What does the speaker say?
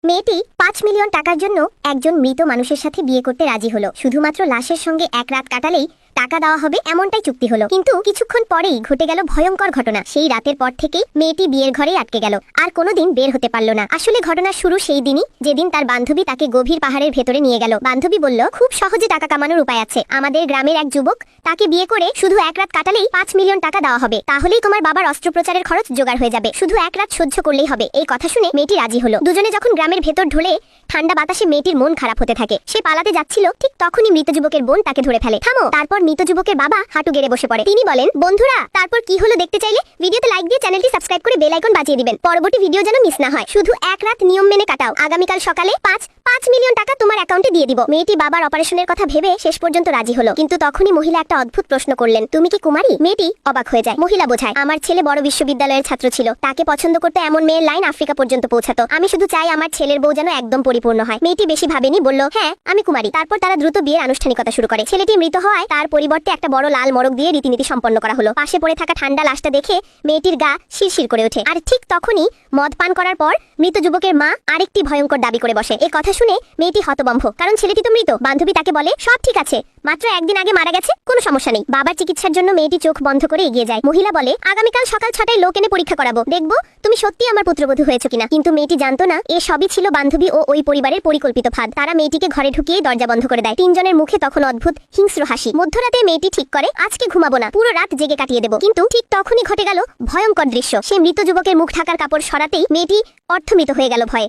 মেয়েটি ৫ মিলিয়ন টাকার জন্য একজন মৃত মানুষের সাথে বিয়ে করতে রাজি হলো। শুধুমাত্র লাশের সঙ্গে এক রাত কাটালেই টাকা দেওয়া হবে এমনটাই চুক্তি হলো। কিন্তু কিছুক্ষণ পরেই ঘটে গেল ভয়ঙ্কর ঘটনা। সেই রাতের পর থেকেই মেয়েটি বিয়ের ঘরেই আটকে গেল, আর কোনোদিন বের হতে পারল না। আসলে ঘটনার শুরু সেই দিনই, যেদিন তার বান্ধবী তাকে গভীর পাহাড়ের ভেতরে নিয়ে গেল। বান্ধবী বলল, খুব সহজে টাকা কামানোর উপায় আছে। আমাদের গ্রামের এক যুবক, তাকে বিয়ে করে শুধু এক রাত কাটালেই ৫ মিলিয়ন টাকা দেওয়া হবে। তাহলেই তোমার বাবার অস্ত্রোপচারের খরচ জোগাড় হয়ে যাবে। শুধু এক রাত সহ্য করলেই হবে। এই কথা শুনে মেয়েটি রাজি হলো। দুজনে যখন গ্রামের ভেতর ঢোলে, ঠান্ডা বাতাসে মেয়েটির মন খারাপ হতে থাকে। সে পালাতে যাচ্ছিল, ঠিক তখনই মৃত যুবকের বোন তাকে ধরে ফেলে। থামো। তারপর মৃত যুবকের বাবা হাঁটু গেড়ে বসে পড়ে। তিনি বলেন, বন্ধুরা, তারপর কি হলো দেখতে চাইলে ভিডিওতে লাইক দিয়ে চ্যানেলটি সাবস্ক্রাইব করে বেল আইকন বাজিয়ে দিবেন। পরবর্তী ভিডিও যেন মিস না হয়। শুধু এক রাত নিয়ম মেনে কাটাও। আগামীকাল সকালে ৫ মিলিয়ন টাকা তোমার অ্যাকাউন্টে দিয়ে দিব। মেয়েটি বাবার অপারেশনের কথা ভেবে শেষ পর্যন্ত রাজি হলো। কিন্তু তখনই মহিলা একটা অদ্ভুত প্রশ্ন করলেন, তুমি কি কুমারী? মেয়েটি অবাক হয়ে যায়। মহিলা বোঝায়, আমার ছেলে বড় বিশ্ববিদ্যালয়ের ছাত্র ছিল। তাকে পছন্দ করতে এমন মেয়ের লাইন আফ্রিকা পর্যন্ত পৌঁছাতো। আমি শুধু চাই আমার ছেলের বউ যেন একদম পরিপূর্ণ হয়। মেয়েটি বেশি ভাবেনি, বলল, হ্যাঁ আমি কুমারী। তারপর তারা দ্রুত বিয়ের আনুষ্ঠানিকতা শুরু করে। ছেলেটি মৃত হওয়ায় তার পরিবর্তে একটা বড় লাল মড়ক দিয়ে রীতিনীতি সম্পন্ন করা হলো। পাশে পড়ে থাকা ঠান্ডা লাশটা দেখে মেয়েটির গা শিরশির করে ওঠে। আর ঠিক তখনই মদ পান করার পর মৃত যুবকের মা আরেকটি ভয়ঙ্কর দাবি করে বসে। এই কথা শুনে মেয়েটি হতভম্ব, কারণ ছেলেটি তো মৃত। বান্ধবী তাকে বলে, সব ঠিক আছে, মাত্র একদিন আগে মারা গেছে, কোনো সমস্যা নেই। বাবার চিকিৎসার জন্য মেয়েটি চোখ বন্ধ করে এগিয়ে যায়। মহিলা বলে, আগামীকাল সকাল ৬টায় লোক এনে পরীক্ষা করাবো, দেখবো তুমি সত্যি আমার পুত্রবধূ হয়েছে কিনা। কিন্তু মেয়েটি জানতো না, এ সবই ছিল বান্ধবী ও ওই পরিবারের পরিকল্পিত ফাঁদ। তারা মেয়েটিকে ঘরে ঢুকিয়ে দরজা বন্ধ করে দেয়। তিনজনের মুখে তখন অদ্ভুত হিংস্র হাসি। মধ্যরাতে মেয়েটি ঠিক করে, আজকে ঘুমাবো না, পুরো রাত জেগে কাটিয়ে দেবো। কিন্তু ঠিক তখনই ঘটে গেল ভয়ঙ্কর দৃশ্য। সে মৃত যুবকের মুখ ঢাকার কাপড় সরাতেই মেয়েটি অর্থমৃত হয়ে গেল ভয়ে।